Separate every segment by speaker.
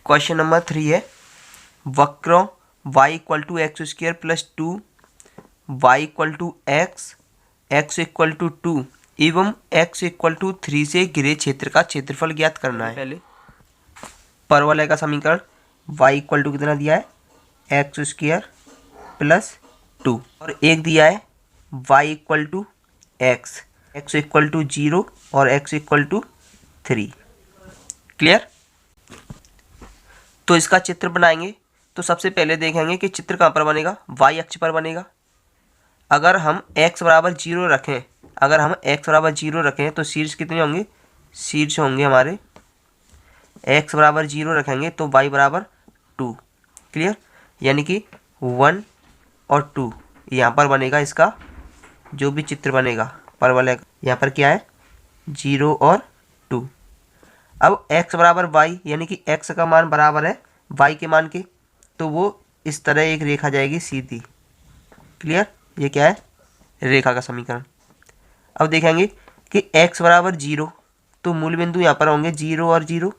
Speaker 1: Question number 3 है वक्र y equal to x square plus 2 y equal to x equal to 2 एवं x equal to 3 से घिरे क्षेत्र का क्षेत्रफल ज्ञात करना है। पहले परवलय का समीकरण y इक्वल टू कितना दिया है एक्स स्क्वायर प्लस 2 और एक दिया है y equal to x equal to 0 और x इक्वल टू 3। क्लियर। तो इसका चित्र बनाएंगे तो सबसे पहले देखेंगे कि चित्र कहाँ पर बनेगा, y अक्ष पर बनेगा। अगर हम x बराबर 0 रखें तो शीर्ष कितने होंगे, शीर्ष होंगे हमारे x बराबर 0 रखेंगे तो y बराबर 2। क्लियर। यानी कि 1 और 2 यहाँ पर बनेगा इसका जो भी चित्र बनेगा परवलय का। यहाँ पर क्या है 0 और 2। अब x बराबर y यानी कि x का मान बराबर है y के मान के, तो वो इस तरह एक रेखा जाएगी सीधी। क्लियर। ये क्या है रेखा का समीकरण। अब देखेंगे कि x बराबर 0 तो मूल बिंदु यहाँ पर होंगे 0 और 0,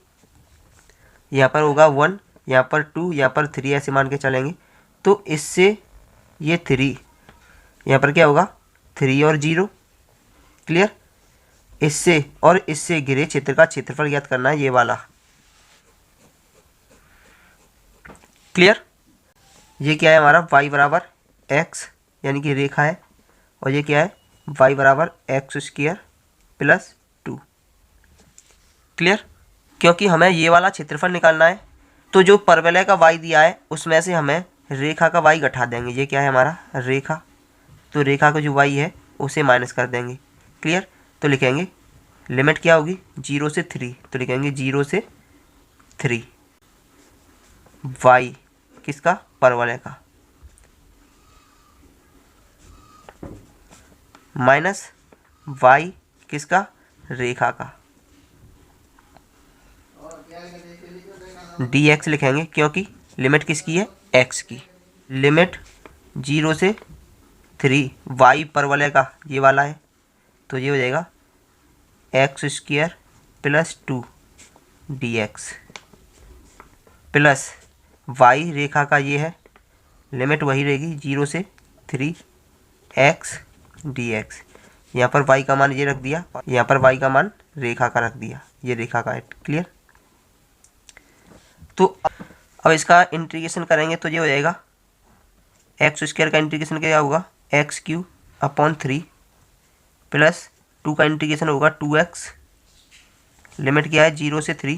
Speaker 1: यहाँ पर होगा 1, यहाँ पर 2, यहाँ पर 3 ऐसे मान के चलेंगे। तो इससे ये 3 यहाँ पर क्या होगा 3 और 0। क्लियर। इससे और इससे घिरे क्षेत्र का क्षेत्रफल ज्ञात करना है, ये वाला। क्लियर। ये क्या है हमारा y बराबर x यानी कि रेखा है, और ये क्या है y बराबर एक्स स्क्वायर प्लस 2। क्लियर। क्योंकि हमें ये वाला क्षेत्रफल निकालना है तो जो परवलय का y दिया है उसमें से हमें रेखा का y घटा देंगे। ये क्या है हमारा रेखा, तो रेखा का जो y है उसे माइनस कर देंगे। क्लियर। तो लिखेंगे लिमिट क्या होगी 0 से 3, तो लिखेंगे 0 से 3 y किसका परवलय का माइनस y किसका रेखा का dx लिखेंगे क्योंकि लिमिट किसकी है x की। लिमिट 0 से 3 y परवलय का ये वाला है, तो ये हो जाएगा x square plus 2 dx plus y रेखा का ये है, लिमिट वही रहेगी 0 से 3 x dx। यहाँ पर y का मान ये रख दिया, यहाँ पर y का मान रेखा का रख दिया, ये रेखा का है। क्लियर। तो अब इसका इंटीग्रेशन करेंगे तो ये हो जाएगा एक्स स्क्वायर का इंटीग्रेशन क्या होगा एक्स क्यू अपॉन 3 प्लस 2 का इंटीग्रेशन होगा 2x, लिमिट क्या है 0 से 3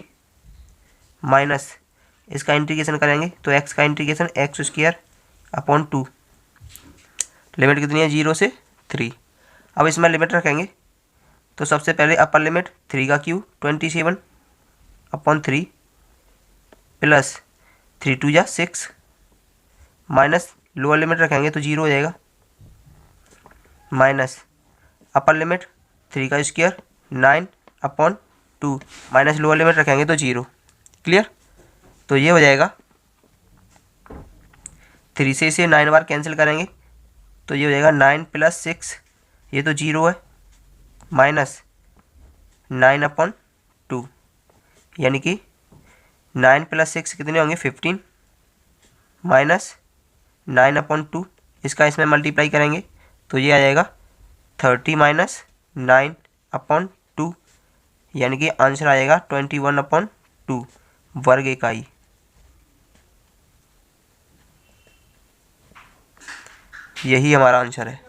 Speaker 1: माइनस इसका इंटीग्रेशन करेंगे तो x का integration x square upon 2, limit कितनी है 0 से 3। अब इसमें लिमिट रखेंगे तो सबसे पहले अपर लिमिट 3 का क्यू 27 अपॉन 3 प्लस 3 2 जा 6 माइनस लोअर लिमिट रखेंगे तो 0 हो जाएगा, माइनस अपर लिमिट 3 का square 9 upon 2 minus lower limit रखेंगे तो 0। क्लियर। तो ये हो जाएगा 3 से इसे 9 बार कैंसिल करेंगे तो ये हो जाएगा 9 प्लस 6, ये तो 0 है, माइनस 9 अपॉन 2 यानी कि 9 प्लस 6 कितने होंगे 15 माइनस 9 अपॉन 2, इसका इसमें मल्टीप्लाई करेंगे तो ये आ जाएगा 30 माइनस 9 अपॉन 2 यानी कि आंसर आएगा 21 अपॉन 2 वर्ग इकाई। यही हमारा आंसर है।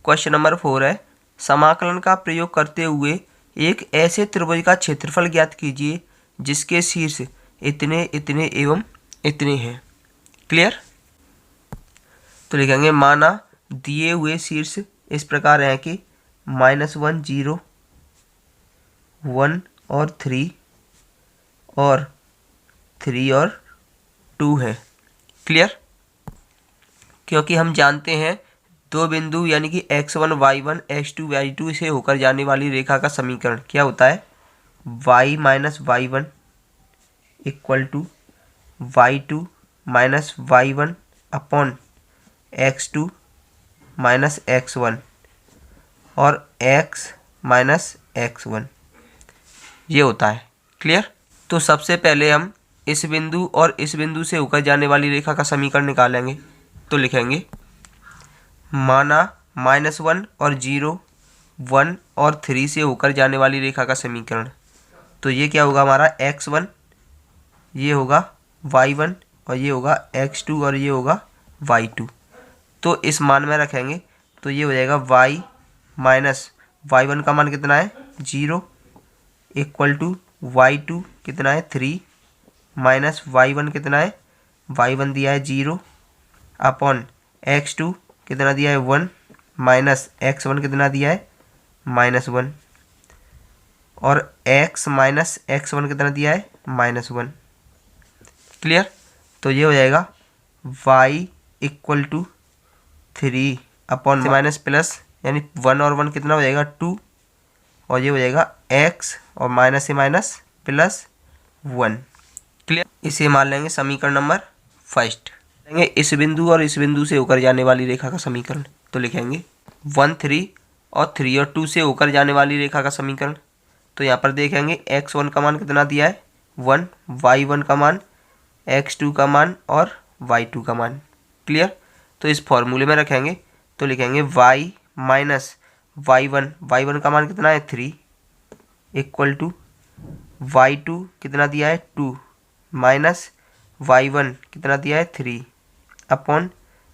Speaker 1: क्वेश्चन नंबर 4 है समाकलन का प्रयोग करते हुए एक ऐसे त्रिभुज का क्षेत्रफल ज्ञात कीजिए जिसके शीर्ष इतने इतने एवं इतने हैं। क्लियर। तो लिखेंगे माना दिए हुए शीर्ष इस प्रकार हैं कि -1 0 1 और 3 और 3 और 2 है। क्लियर। क्योंकि हम जानते हैं दो बिंदु यानी कि x1 y1 x2 y2 से होकर जाने वाली रेखा का समीकरण क्या होता है y minus y1 equal to y2 minus y1 upon x2 minus x1 और x माइनस x1 ये होता है। क्लियर। तो सबसे पहले हम इस बिंदु और इस बिंदु से होकर जाने वाली रेखा का समीकरण निकालेंगे। तो लिखेंगे माना -1 और 0, 1 और 3 से होकर जाने वाली रेखा का समीकरण। तो ये क्या होगा हमारा x1, ये होगा y1 और ये होगा x2 और ये होगा y2। तो इस मान में रखेंगे तो ये हो जाएगा y माइनस y1 का मान कितना है 0 इक्वल टू y2 कितना है 3 माइनस y1 कितना है y1 दिया है 0 अपॉन x2 कितना दिया है 1 माइनस x1 कितना दिया है -1 और x माइनस x1 कितना दिया है -1। क्लियर। तो ये हो जाएगा y equal to 3 upon minus plus यानी 1 और 1 कितना हो जाएगा 2 और ये हो जाएगा x और माइनस से माइनस प्लस 1। क्लियर। इसे मान लेंगे समीकरण नंबर फर्स्ट। लेंगे इस बिंदु और इस बिंदु से होकर जाने वाली रेखा का समीकरण। तो लिखेंगे 1 3 और 3 और 2 से होकर जाने वाली रेखा का समीकरण। तो यहाँ पर देखेंगे x1 का मान कितना दिया है 1, y1 का मान, x2 का मान और y2 का मान। क्लियर। तो इस फॉर्मूले में रखेंगे तो लिखेंगे y माइनस y1 का मान कितना है 3 इक्वल टू y2 कितना दिया है 2 माइनस y1 कितना दिया है 3 अपॉन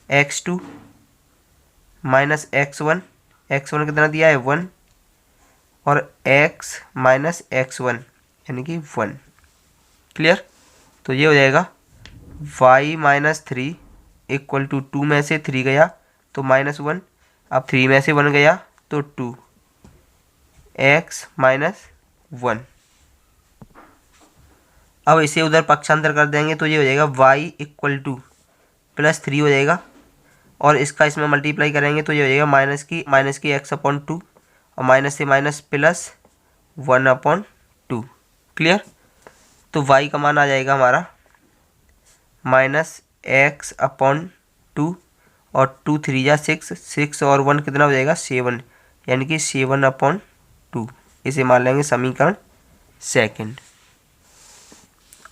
Speaker 1: x2 माइनस x1 कितना दिया है 1 और x माइनस x1 यानी कि 1। क्लियर। तो ये हो जाएगा y माइनस 3 इक्वल टू 2 में से 3 गया तो -1, अब 3 में से 1 गया तो 2 x माइनस 1। अब इसे उधर पक्षांतर कर देंगे तो ये हो जाएगा y इक्वल टू +3 हो जाएगा और इसका इसमें मल्टीप्लाई करेंगे तो ये हो जाएगा माइनस की x अपॉन 2 और माइनस से माइनस प्लस 1 अपॉन 2। क्लियर। तो y का मान आ जाएगा हमारा -x अपॉन 2 और 2 3 जा 6, 6 और 1 कितना हो जाएगा 7 यानी कि 7 अपॉन 2। इसे मान लेंगे समीकरण सेकंड।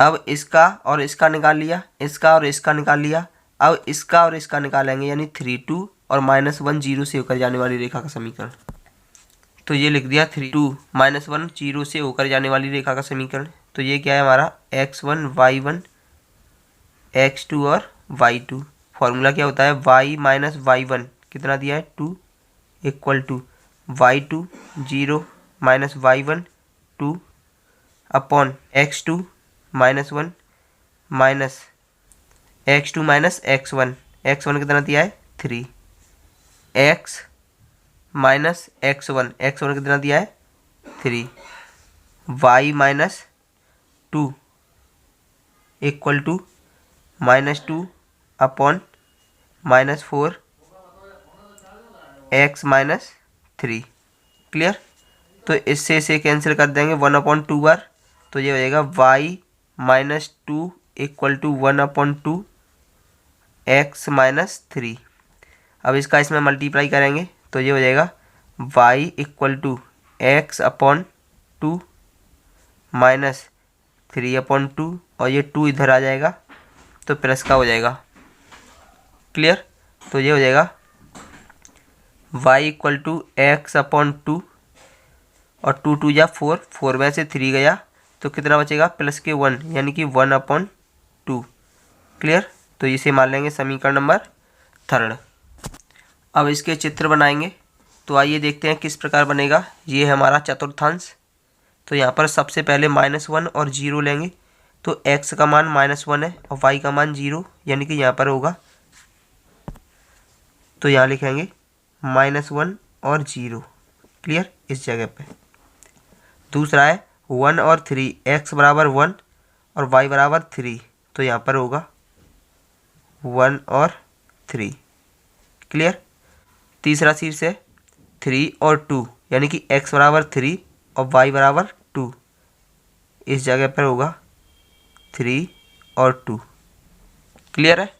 Speaker 1: अब इसका और इसका निकाल लिया, इसका और इसका निकाल लिया। अब इसका और इसका निकालेंगे यानी 3 2 और -1 0 से होकर जाने वाली रेखा का समीकरण। तो ये लिख दिया 3 2 -1 0 से होकर जाने वाली रेखा का समीकरण। तो ये क्या है हमारा x1 y1 x2 और y2। फॉर्मूला क्या होता है y माइनस y1 कितना दिया है 2 equal to y2 0 minus y1 2 upon x2 -1 minus x2 minus x1 कितना दिया है 3 x माइनस x1 कितना दिया है 3 y minus 2 equal to -2 upon -4 x minus 3। Clear. तो इससे इसे कैंसिल कर देंगे 1 अपॉन 2 बार तो ये हो जाएगा y minus 2 equal to 1 upon 2 x minus 3। अब इसका इसमें मल्टीप्लाई करेंगे तो ये हो जाएगा y equal to x upon 2 minus 3 upon 2 और ये 2 इधर आ जाएगा तो प्लस का हो जाएगा। क्लियर। तो ये हो जाएगा y equal to x upon 2 और 2 2 या 4, 4 में से 3 गया तो कितना बचेगा प्लस के 1 यानी कि 1 अपॉन 2। क्लियर। तो इसे मान लेंगे समीकरण नंबर थर्ड। अब इसके चित्र बनाएंगे तो आइए देखते हैं किस प्रकार बनेगा। ये है हमारा चतुर्थांश। तो यहाँ पर सबसे पहले -1 और 0 लेंगे तो x का मान -1 है और y का मान 0 यानी कि यहाँ पर होगा तो यहाँ लिखेंगे -1 और 0। क्लियर। इस जगह पे दूसरा है 1 और 3, x बराबर 1 और y बराबर 3 तो यहाँ पर होगा 1 और 3। क्लियर। तीसरा शीर्ष है 3 और 2 यानी कि x बराबर 3 और y बराबर 2 इस जगह पर होगा 3 और 2। क्लियर है।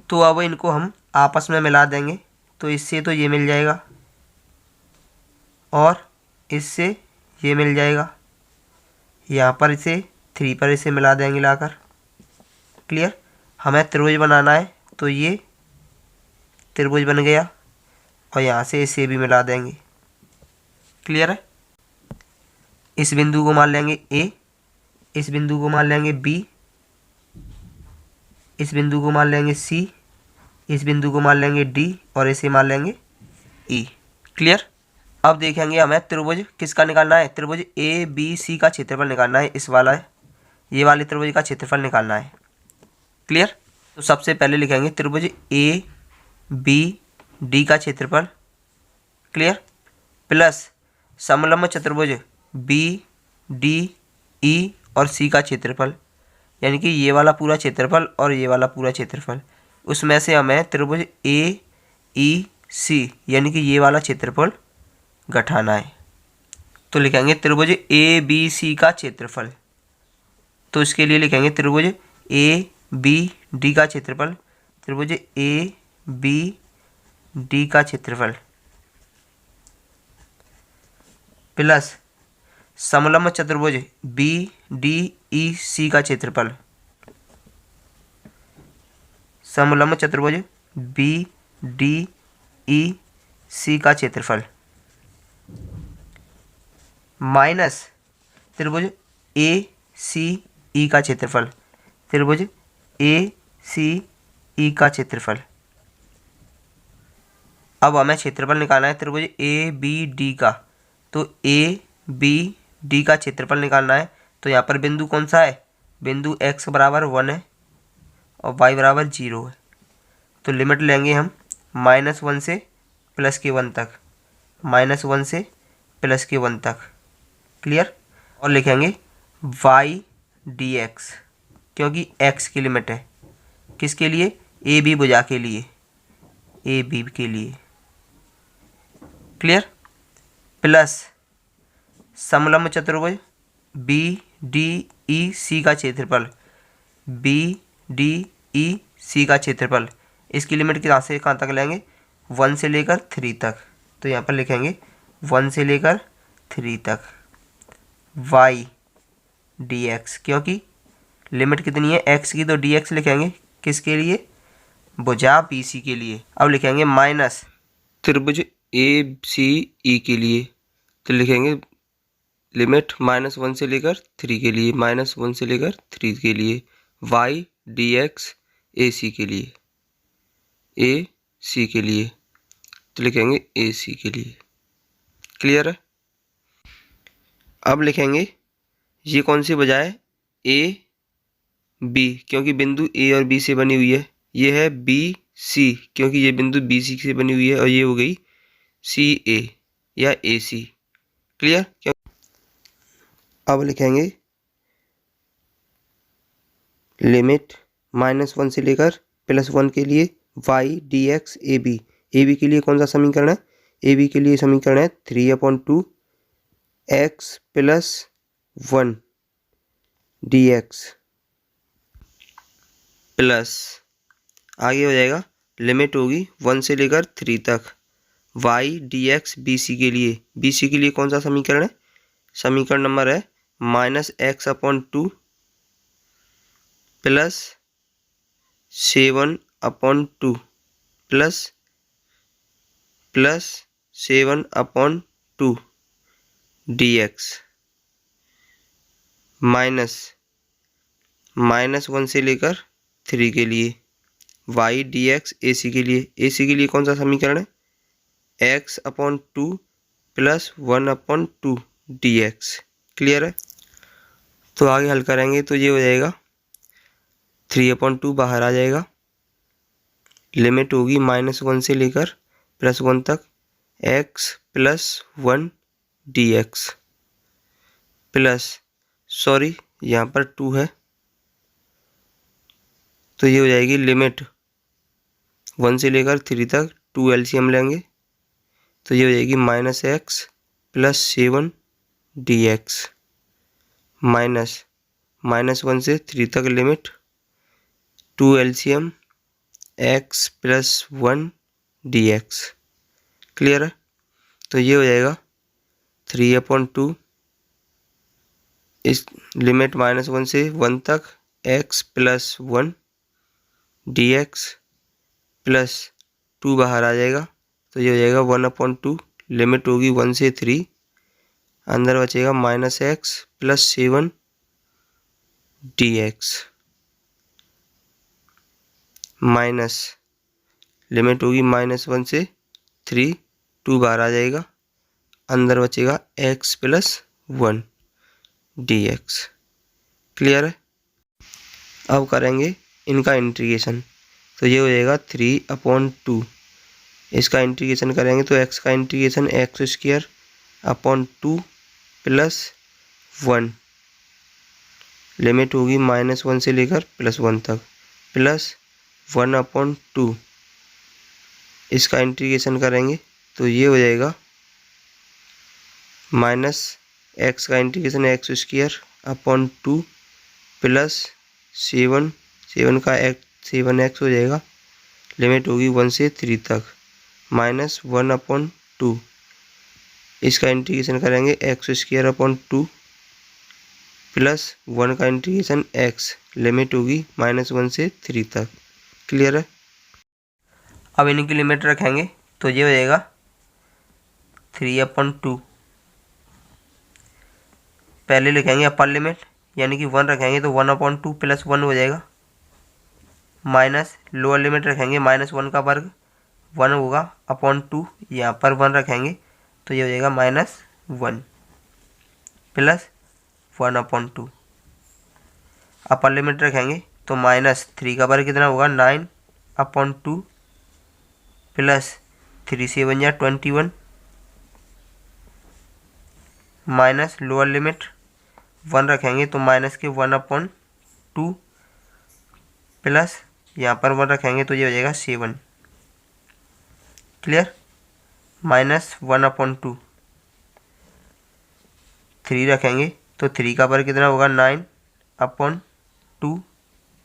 Speaker 1: तो अब इनको हम आपस में मिला देंगे तो इससे तो ये मिल जाएगा और इससे ये मिल जाएगा, यहाँ पर इसे 3 पर इसे मिला देंगे लाकर। क्लियर। हमें त्रिभुज बनाना है तो ये त्रिभुज बन गया और यहाँ से इसे भी मिला देंगे। क्लियर है। इस बिंदु को मान लेंगे ए, इस बिंदु को मान लेंगे बी, इस बिंदु को मान लेंगे सी, इस बिंदु को मान लेंगे डी और इसे मान लेंगे ई। क्लियर। अब देखेंगे हमें त्रिभुज किसका निकालना है। त्रिभुज ए बी सी का क्षेत्रफल निकालना है। इस वाला है, ये वाले त्रिभुज का क्षेत्रफल निकालना है। क्लियर। तो सबसे पहले लिखेंगे त्रिभुज ए बी डी का क्षेत्रफल। क्लियर। प्लस समलंब चतुर्भुज बी डी ई और सी का क्षेत्रफल, यानी कि ये वाला पूरा क्षेत्रफल और ये वाला पूरा क्षेत्रफल। उसमें से हमें त्रिभुज ए ई सी यानी कि ये वाला क्षेत्रफल घटाना है। तो लिखेंगे त्रिभुज ए बी सी का क्षेत्रफल। तो इसके लिए लिखेंगे त्रिभुज ए बी डी का क्षेत्रफल, त्रिभुज ए बी डी का क्षेत्रफल प्लस समलंब चतुर्भुज बी डी ई सी का क्षेत्रफल, समलंब चतुर्भुज बी डी ई सी का क्षेत्रफल माइनस त्रिभुज ए सी ई का क्षेत्रफल, त्रिभुज ए सी ई का क्षेत्रफल। अब हमें क्षेत्रफल निकालना है त्रिभुज ए बी डी का। तो ए बी डी का क्षेत्रफल निकालना है। तो यहाँ पर बिंदु कौन सा है, बिंदु x बराबर 1 है और y बराबर 0 है। तो लिमिट लेंगे हम -1 से +1 तक, -1 से +1 तक। क्लियर। और लिखेंगे y dx, क्योंकि x की लिमिट है किसके लिए, ए बी भुजा के लिए, ए बी के लिए। क्लियर। प्लस समलंब चतुर्भुज बी डी ई सी का क्षेत्रफल, बी डी ई सी का क्षेत्रफल। इसकी लिमिट कहाँ से कहाँ तक लेंगे, 1 से लेकर 3 तक। तो यहाँ पर लिखेंगे 1 से लेकर 3 तक y dx, क्योंकि लिमिट कितनी है x की, तो dx लिखेंगे किसके लिए, भुजा बी सी के लिए। अब लिखेंगे माइनस त्रिभुज ए सी ई के लिए। तो लिखेंगे लिमिट -1 से लेकर 3 के लिए, -1 से लेकर 3 के लिए y dx ए सी के लिए, ए सी के लिए। तो लिखेंगे ए सी के लिए। क्लियर है। अब लिखेंगे ये कौन सी भुजा है, ए बी, क्योंकि बिंदु ए और बी से बनी हुई है। ये है बी सी, क्योंकि ये बिंदु बी सी से बनी हुई है। और ये हो गई सी ए या ए सी। क्लियर। क्यों। अब लिखेंगे लिमिट -1 से लेकर +1 के लिए y dx A B. A B के लिए कौन सा समीकरण है, ए बी के लिए समीकरण है 3/2 x + 1 dx प्लस आगे हो जाएगा लिमिट होगी 1 से लेकर 3 तक y dx बी सी के लिए। बी सी के लिए कौन सा समीकरण है, समीकरण नंबर है -x/2 + 7/2 प्लस 7/2 dx माइनस -1 से लेकर 3 के लिए y dx ए सी के लिए। ए सी के लिए कौन सा समीकरण है, x/2 + 1/2 dx। क्लियर है। तो आगे हल करेंगे तो ये हो जाएगा 3/2 बाहर आ जाएगा। लिमिट होगी -1 से लेकर +1 तक x + 1 dx प्लस, सॉरी यहाँ पर 2 है, तो ये हो जाएगी लिमिट 1 से लेकर 3 तक 2 एलसीएम लेंगे। तो ये हो जाएगी -x + 7 dx माइनस -1 से 3 तक limit 2 LCM x + 1 dx। Clear है। तो ये हो जाएगा 3/2 इस लिमिट -1 से 1 तक x प्लस 1 dx प्लस 2 बाहर आ जाएगा, तो ये हो जाएगा 1/2। लिमिट होगी 1 से 3, अंदर बचेगा -x plus 7 dx minus limit होगी -1 से 3, 2 बाहर आ जाएगा, अंदर बचेगा x प्लस 1 dx। क्लियर है। अब करेंगे इनका इंटीग्रेशन, तो ये हो जाएगा 3/2। इसका इंटीग्रेशन करेंगे तो x का इंटीग्रेशन x² प्लस 1, लिमिट होगी -1 से लेकर +1 तक, प्लस 1/2। इसका इंटीग्रेशन करेंगे तो ये हो जाएगा -x का इंटीग्रेशन x² प्लस 7 का 7x हो जाएगा, लिमिट होगी 1 से 3 तक, -1/2। इसका इंटीग्रेशन करेंगे x² प्लस 1 का इंटीग्रेशन x, लिमिट होगी -1 से 3 तक। क्लियर है। अब इनकी लिमिट रखेंगे तो ये हो जाएगा 3/2। पहले लिखेंगे अपर लिमिट, यानी कि 1 रखेंगे तो 1/2 प्लस 1 हो जाएगा, माइनस लोअर लिमिट रखेंगे -1 का वर्ग 1 होगा /2, यहाँ पर 1 रखेंगे तो ये हो जाएगा -1 प्लस 1/2। अपर लिमिट रखेंगे तो -3 का वर्ग कितना होगा 9/2 प्लस 3 7 या 21, माइनस लोअर लिमिट 1 रखेंगे तो -1/2 प्लस यहाँ पर 1 रखेंगे तो ये हो जाएगा 7। क्लियर। -1/2, 3 रखेंगे तो 3 का वर्ग कितना होगा 9/2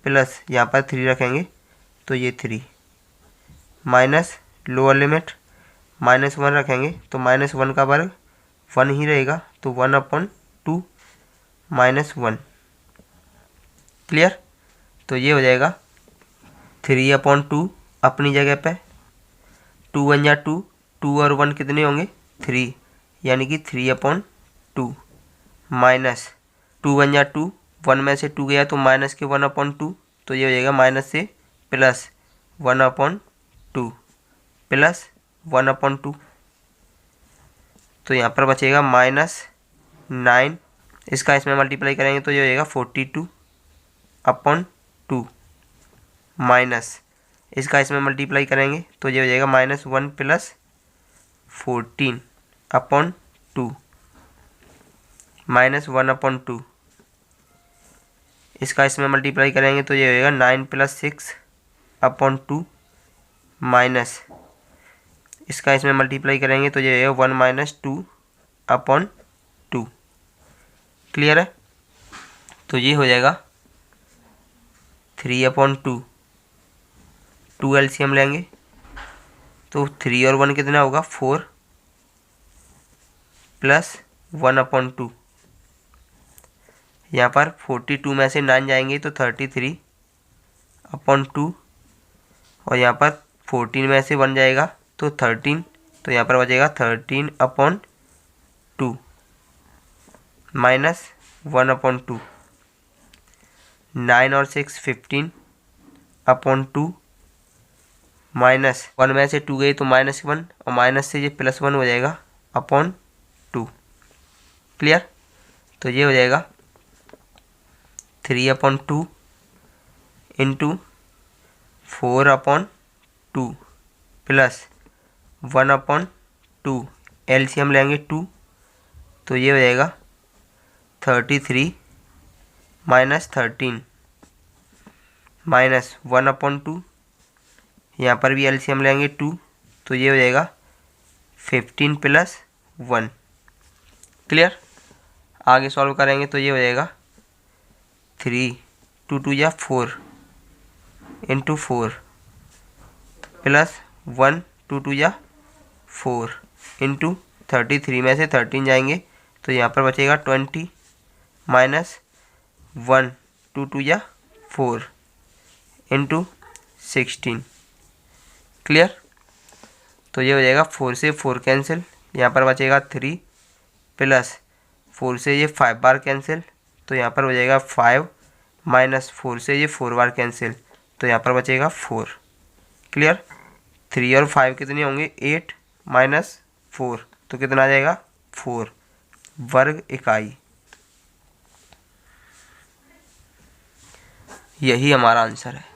Speaker 1: प्लस यहाँ पर 3 रखेंगे तो ये 3, माइनस लोअर लिमिट -1 रखेंगे तो -1 का वर्ग 1 ही रहेगा, तो 1/2 -1। क्लियर। तो ये हो जाएगा 3/2 अपनी जगह पे, 2 1 या 2, 2 और 1 कितने होंगे 3, यानी कि 3/2 माइनस 2 1 या 2, 1 में से 2 गया तो माइनस के 1/2, तो ये हो जाएगा माइनस से प्लस 1/2 प्लस 1/2, तो यहाँ पर बचेगा -9। इसका इसमें मल्टीप्लाई करेंगे तो ये हो जाएगा 42/2 माइनस इसका इसमें मल्टीप्लाई करेंगे तो ये हो जाएगा -1 प्लस 14/2 -1/2। इसका इसमें मल्टीप्लाई करेंगे तो ये हो जाएगा 9 + 6/2 माइनस इसका इसमें मल्टीप्लाई करेंगे तो ये हो जाएगा 1 - 2/2। क्लियर है। तो ये हो जाएगा 3/2, 2 एलसीएम लेंगे तो 3 और 1 कितना होगा 4 प्लस 1/2। यहाँ पर 42 में से 9 जाएंगे तो 33/2, और यहाँ पर 14 में से 1 जाएगा तो 13, तो यहाँ पर बचेगा 13/2 माइनस 1/2। 9 और 6 15/2 माइनस 1 में से 2 गए तो -1, और माइनस से ये +1 हो जाएगा /2। क्लियर। तो ये हो जाएगा 3/2 इंटू 4/2 प्लस 1/2, एलसीएम लेंगे 2, तो ये हो जाएगा 33 माइनस 13 माइनस 1/2, यहाँ पर भी एलसीएम लेंगे 2, तो ये हो जाएगा 15 + 1। क्लियर। आगे सॉल्व करेंगे तो ये हो जाएगा 3 2 2 या 4 इंटू 4 प्लस 1 2 2 या 4 इंटू 33 में से 13 जाएंगे तो यहाँ पर बचेगा 20 माइनस 1, 2 2 या 4 इंटू 16। क्लियर। तो ये हो जाएगा 4 से 4 कैंसिल, यहाँ पर बचेगा 3 प्लस 4 से ये 5 बार कैंसिल, तो यहाँ पर हो जाएगा 5 माइनस 4 से ये 4 बार कैंसिल, तो यहाँ पर बचेगा 4। क्लियर। 3 और 5 कितने होंगे, 8 माइनस 4, तो कितना आ जाएगा 4 वर्ग इकाई। यही हमारा आंसर है।